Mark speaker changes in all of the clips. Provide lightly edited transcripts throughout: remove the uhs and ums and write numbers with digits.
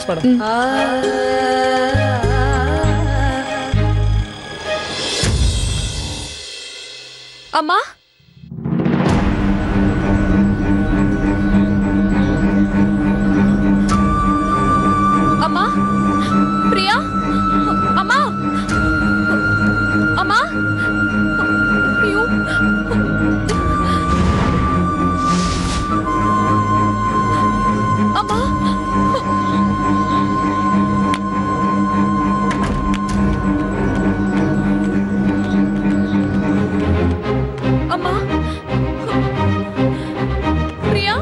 Speaker 1: Thanks madam.
Speaker 2: அம்மா அம்மா பிரியா அம்மா அம்மா ஐயோ அம்மா அம்மா பிரியா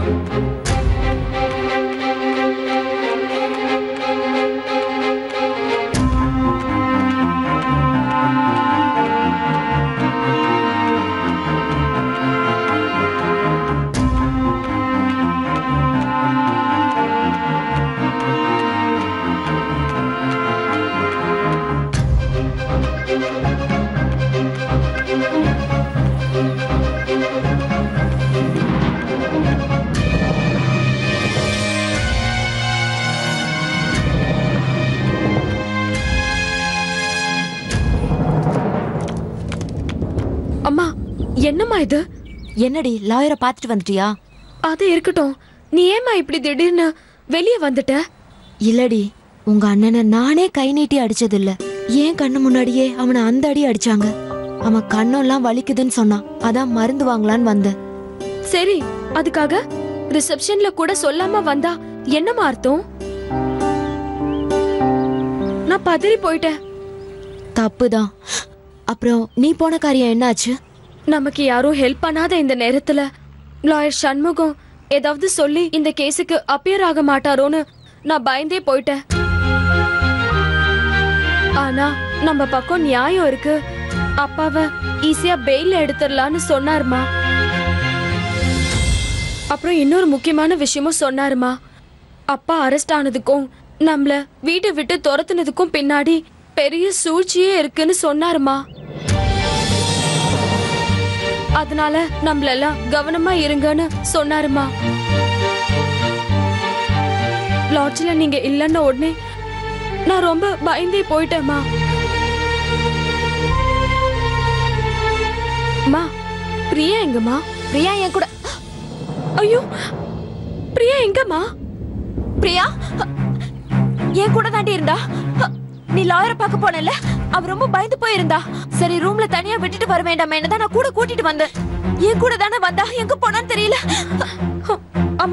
Speaker 2: அம்மா என்னம்மா இது?
Speaker 3: என்னடி லாயரை பார்த்துட்டு வந்துட்டியா?
Speaker 2: அது இருக்கட்டும், நீ ஏம்மா இப்படி திடீர்னு வெளியே வந்துட்ட?
Speaker 3: இல்லடி, உங்க அண்ணனை நானே கை நீட்டி அடிச்சதில்ல. ஏன் கண்ணு முன்னாடியே அவனை அந்த அடி அடிச்சாங்க. அவன் கண்ணெல்லாம் வலிக்குதுன்னு சொன்னான். அதான் மருந்து வாங்கலான்னு வந்தேன்.
Speaker 2: சரி, அதுக்காக ரிசப்ஷன்ல கூட சொல்லாம வந்தா என்னம்மா அர்த்தம்? நான் பதறி போயிட்டேன்.
Speaker 3: தப்புதான். அப்புறம் நீ போன காரியம் என்னாச்சு?
Speaker 2: நமக்கு யாரும் ஹெல்ப் பண்ணாத இந்த நேரத்துல லாயர் சண்முகம் ஏதாவது சொல்லி இந்த கேஸுக்கு அப்பியர் ஆக மாட்டாரோன்னு நான் பயந்தே போயிட்டேன். ஆனா நம்ம பக்கம் நியாயம் இருக்கு. அப்பாவை ஈஸியா பெயில எடுத்துடலான்னு சொன்னாருமா. அப்புறம் இன்னொரு முக்கியமான விஷயமும் சொன்னாருமா. அப்பா அரெஸ்ட் ஆனதுக்கும் நம்மள வீட்டை விட்டு துரத்துனதுக்கும் பின்னாடி பெரிய சூழ்ச்சியே இருக்குன்னு சொன்னாருமா. அதனால நம்மளெல்லாம் கவனமா இருங்கன்னு சொன்னாருமா. லாட்ஜ்ல நீங்க இல்லன்னு உடனே நான் ரொம்ப பயந்தே போயிட்டேம்மா. மா, பிரியா எங்கம்மா?
Speaker 3: பிரியா என் கூட.
Speaker 2: ஐயோ, பிரியா எங்கம்மா?
Speaker 3: பிரியா என் கூட தாண்டி இருந்தா. நீ லாயரை பார்க்க போனல, அவ ரொம்ப பயந்து போயிருந்தா. சரி, ரூம்ல தனியா விட்டுட்டு வர வேண்டாம், என்னதான் நான் கூட கூட்டிட்டு வந்தேன். என் கூட தானே வந்தா, எங்க போனான்னு தெரியல.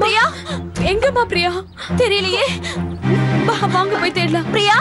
Speaker 2: பிரியா எங்கம்மா? பிரியா
Speaker 3: தெரியலையே.
Speaker 2: வாங்க போய் தேடலாம்.
Speaker 3: பிரியா